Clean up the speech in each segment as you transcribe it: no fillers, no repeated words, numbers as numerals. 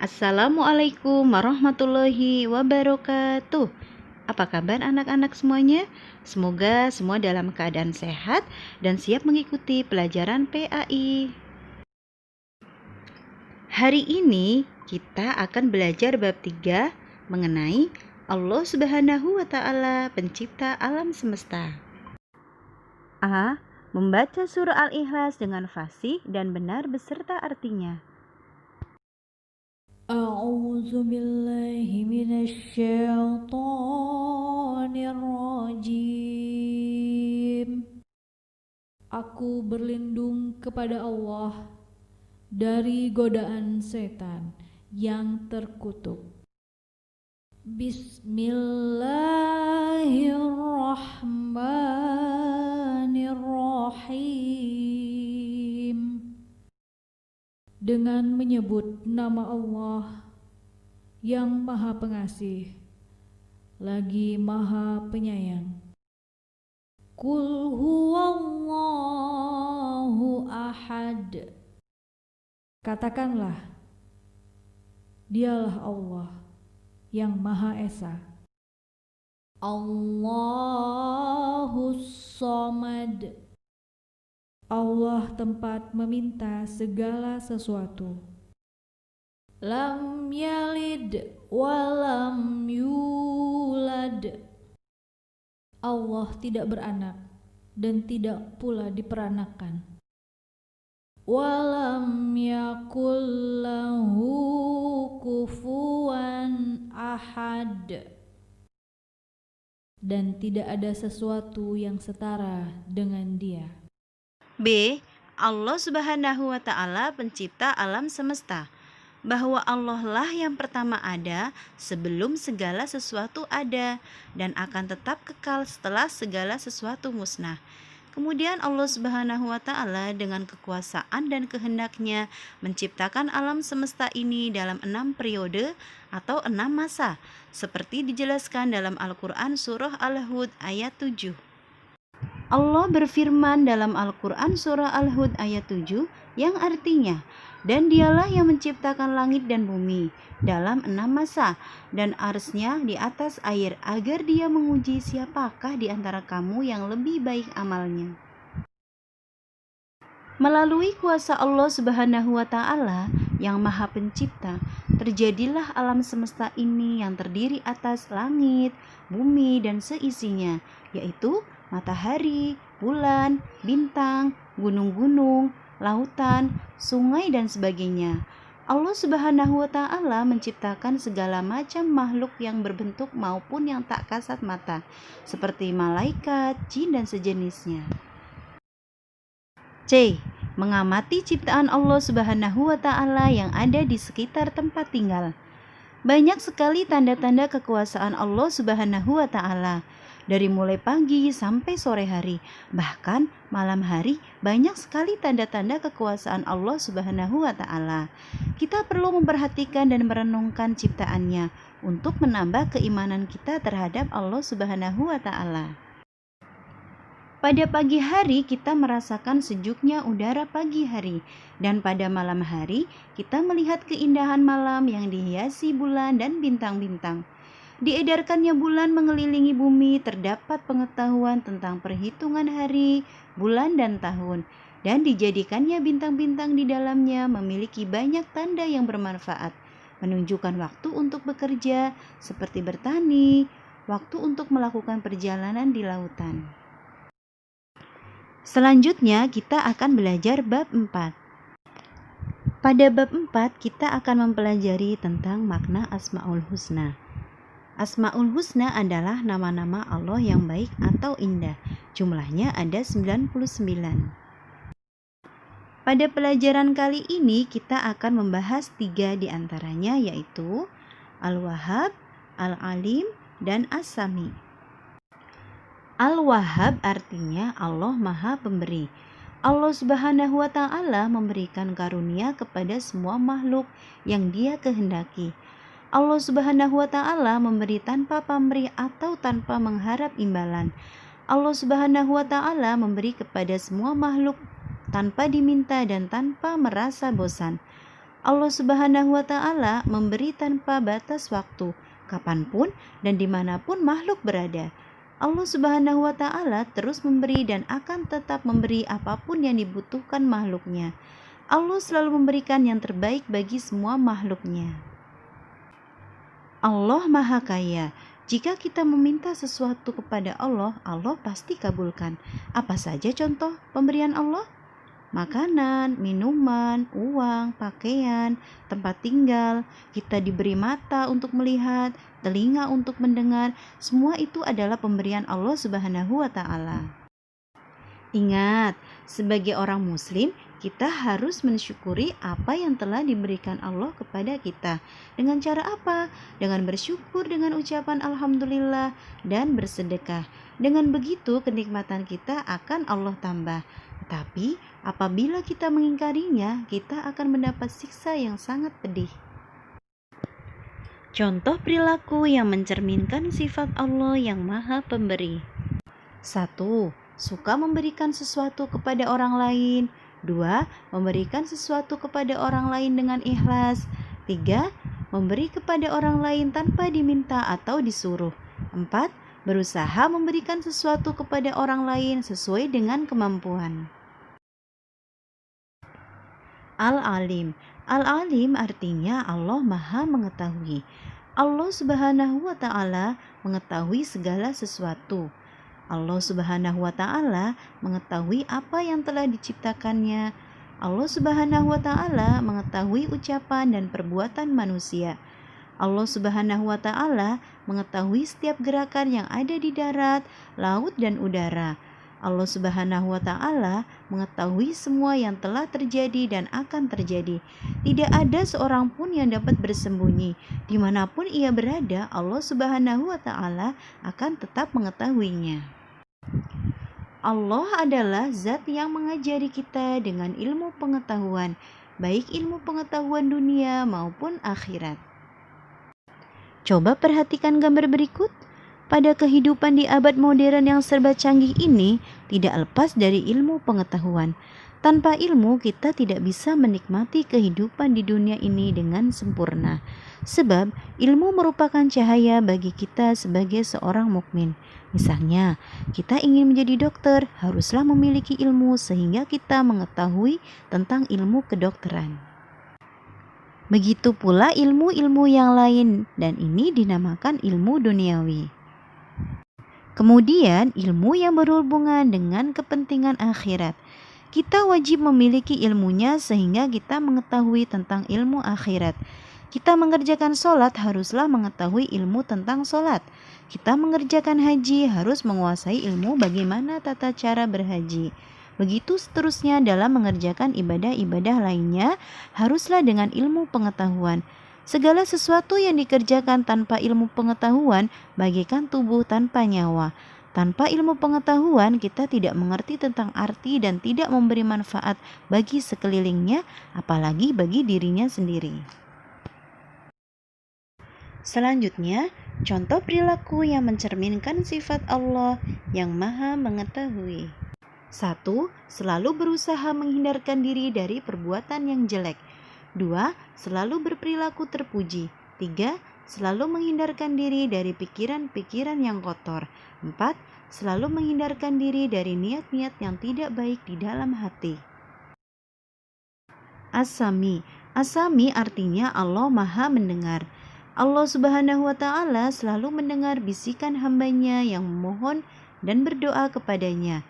Assalamualaikum warahmatullahi wabarakatuh. Apa kabar anak-anak semuanya? Semoga semua dalam keadaan sehat dan siap mengikuti pelajaran PAI. Hari ini kita akan belajar bab 3 mengenai Allah Subhanahu wa Ta'ala, pencipta alam semesta. A. Membaca surah Al-Ikhlas dengan fasih dan benar beserta artinya. A'udzu billahi minasyaitonir rajim. Aku berlindung kepada Allah dari godaan setan yang terkutuk. Bismillahirrahmanirrahim. Dengan menyebut nama Allah yang Maha Pengasih lagi Maha Penyayang. Qul huwallahu ahad. Katakanlah, Dialah Allah yang Maha Esa. Allahus Samad. Allah tempat meminta segala sesuatu. Lam yalid walam yulad. Allah tidak beranak dan tidak pula diperanakan. Walam yakul lahu kufuwan ahad. Dan tidak ada sesuatu yang setara dengan Dia. B. Allah Subhanahu wa Ta'ala, pencipta alam semesta. Bahwa Allah lah yang pertama ada sebelum segala sesuatu ada dan akan tetap kekal setelah segala sesuatu musnah. Kemudian Allah Subhanahu wa Ta'ala dengan kekuasaan dan kehendaknya menciptakan alam semesta ini dalam 6 periode atau 6 masa, seperti dijelaskan dalam Al-Quran surah Al-Hud ayat 7. Allah berfirman dalam Al-Quran surah Al-Hud ayat 7 yang artinya, dan Dialah yang menciptakan langit dan bumi dalam 6 masa dan arsy-Nya di atas air agar Dia menguji siapakah di antara kamu yang lebih baik amalnya. Melalui kuasa Allah Subhanahu wa Ta'ala yang Maha Pencipta, terjadilah alam semesta ini yang terdiri atas langit, bumi dan seisinya, yaitu matahari, bulan, bintang, gunung-gunung, lautan, sungai dan sebagainya. Allah Subhanahu wa Ta'ala menciptakan segala macam makhluk yang berbentuk maupun yang tak kasat mata, seperti malaikat, jin dan sejenisnya. C. Mengamati ciptaan Allah Subhanahu wa Ta'ala yang ada di sekitar tempat tinggal. Banyak sekali tanda-tanda kekuasaan Allah Subhanahu wa Ta'ala. Dari mulai pagi sampai sore hari, bahkan malam hari, banyak sekali tanda-tanda kekuasaan Allah Subhanahu wa Ta'ala. Kita perlu memperhatikan dan merenungkan ciptaannya untuk menambah keimanan kita terhadap Allah Subhanahu wa Ta'ala. Pada pagi hari kita merasakan sejuknya udara pagi hari, dan pada malam hari kita melihat keindahan malam yang dihiasi bulan dan bintang-bintang. Diedarkannya bulan mengelilingi bumi, terdapat pengetahuan tentang perhitungan hari, bulan dan tahun, dan dijadikannya bintang-bintang di dalamnya memiliki banyak tanda yang bermanfaat, menunjukkan waktu untuk bekerja seperti bertani, waktu untuk melakukan perjalanan di lautan. Selanjutnya kita akan belajar bab 4. Pada bab 4 kita akan mempelajari tentang makna Asmaul Husna. Asmaul Husna adalah nama-nama Allah yang baik atau indah. Jumlahnya ada 99. Pada pelajaran kali ini kita akan membahas 3 di antaranya, yaitu Al-Wahhab, Al-Alim, dan As-Sami. Al-Wahhab artinya Allah Maha Pemberi. Allah Subhanahu wa Ta'ala memberikan karunia kepada semua makhluk yang Dia kehendaki. Allah Subhanahu wa Ta'ala memberi tanpa pamrih atau tanpa mengharap imbalan. Allah Subhanahu wa Ta'ala memberi kepada semua makhluk tanpa diminta dan tanpa merasa bosan. Allah Subhanahu wa Ta'ala memberi tanpa batas waktu, kapanpun dan dimanapun makhluk berada. Allah Subhanahu wa Ta'ala terus memberi dan akan tetap memberi apapun yang dibutuhkan makhluknya. Allah selalu memberikan yang terbaik bagi semua makhluknya. Allah Maha Kaya. Jika kita meminta sesuatu kepada Allah, Allah pasti kabulkan. Apa saja contoh pemberian Allah? Makanan, minuman, uang, pakaian, tempat tinggal. Kita diberi mata untuk melihat, telinga untuk mendengar. Semua itu adalah pemberian Allah Subhanahu wa Ta'ala. Ingat, sebagai orang muslim, kita harus mensyukuri apa yang telah diberikan Allah kepada kita. Dengan cara apa? Dengan bersyukur dengan ucapan alhamdulillah dan bersedekah. Dengan begitu kenikmatan kita akan Allah tambah. Tetapi apabila kita mengingkarinya, kita akan mendapat siksa yang sangat pedih. Contoh perilaku yang mencerminkan sifat Allah yang Maha Pemberi. 1. Suka memberikan sesuatu kepada orang lain. 2. Memberikan sesuatu kepada orang lain dengan ikhlas. 3. Memberi kepada orang lain tanpa diminta atau disuruh. 4. Berusaha memberikan sesuatu kepada orang lain sesuai dengan kemampuan. Al-Alim. Al-Alim artinya Allah Maha Mengetahui. Allah Subhanahu wa Ta'ala mengetahui segala sesuatu. Allah Subhanahu wa Ta'ala mengetahui apa yang telah diciptakannya. Allah Subhanahu wa Ta'ala mengetahui ucapan dan perbuatan manusia. Allah Subhanahu wa Ta'ala mengetahui setiap gerakan yang ada di darat, laut, dan udara. Allah Subhanahu wa Ta'ala mengetahui semua yang telah terjadi dan akan terjadi. Tidak ada seorang pun yang dapat bersembunyi. Dimanapun ia berada, Allah Subhanahu wa Ta'ala akan tetap mengetahuinya. Allah adalah zat yang mengajari kita dengan ilmu pengetahuan, baik ilmu pengetahuan dunia maupun akhirat. Coba perhatikan gambar berikut. Pada kehidupan di abad modern yang serba canggih ini, tidak lepas dari ilmu pengetahuan. Tanpa ilmu, kita tidak bisa menikmati kehidupan di dunia ini dengan sempurna. Sebab, ilmu merupakan cahaya bagi kita sebagai seorang mukmin. Misalnya, kita ingin menjadi dokter, haruslah memiliki ilmu sehingga kita mengetahui tentang ilmu kedokteran. Begitu pula ilmu-ilmu yang lain, dan ini dinamakan ilmu duniawi. Kemudian ilmu yang berhubungan dengan kepentingan akhirat. Kita wajib memiliki ilmunya sehingga kita mengetahui tentang ilmu akhirat. Kita mengerjakan sholat haruslah mengetahui ilmu tentang sholat. Kita mengerjakan haji harus menguasai ilmu bagaimana tata cara berhaji. Begitu seterusnya dalam mengerjakan ibadah-ibadah lainnya haruslah dengan ilmu pengetahuan. Segala sesuatu yang dikerjakan tanpa ilmu pengetahuan bagaikan tubuh tanpa nyawa. Tanpa ilmu pengetahuan kita tidak mengerti tentang arti dan tidak memberi manfaat bagi sekelilingnya, apalagi bagi dirinya sendiri. Selanjutnya, contoh perilaku yang mencerminkan sifat Allah yang Maha Mengetahui. 1. Selalu berusaha menghindarkan diri dari perbuatan yang jelek. 2. Selalu berperilaku terpuji. 3. Selalu menghindarkan diri dari pikiran-pikiran yang kotor. 4. Selalu menghindarkan diri dari niat-niat yang tidak baik di dalam hati. As-Sami. As-Sami artinya Allah Maha Mendengar. Allah Subhanahu wa Ta'ala selalu mendengar bisikan hambanya yang memohon dan berdoa kepadanya.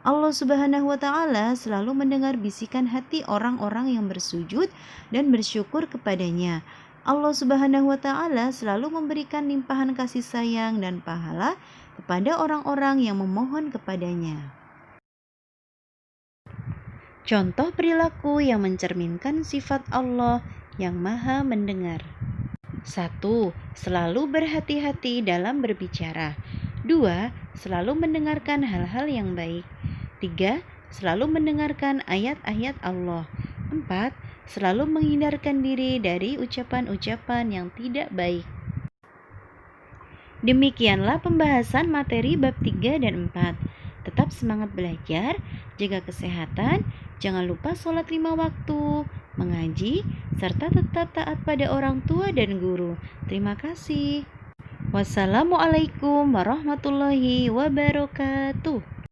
Allah Subhanahu wa Ta'ala selalu mendengar bisikan hati orang-orang yang bersujud dan bersyukur kepadanya. Allah Subhanahu wa Ta'ala selalu memberikan limpahan kasih sayang dan pahala kepada orang-orang yang memohon kepadanya. Contoh perilaku yang mencerminkan sifat Allah yang Maha Mendengar. 1. Selalu berhati-hati dalam berbicara. 2. Selalu mendengarkan hal-hal yang baik. 3. Selalu mendengarkan ayat-ayat Allah. 4. Selalu menghindarkan diri dari ucapan-ucapan yang tidak baik. Demikianlah pembahasan materi bab 3 dan 4. Tetap semangat belajar, jaga kesehatan, jangan lupa sholat 5 waktu. mengaji, serta tetap taat pada orang tua dan guru. Terima kasih. Wassalamualaikum warahmatullahi wabarakatuh.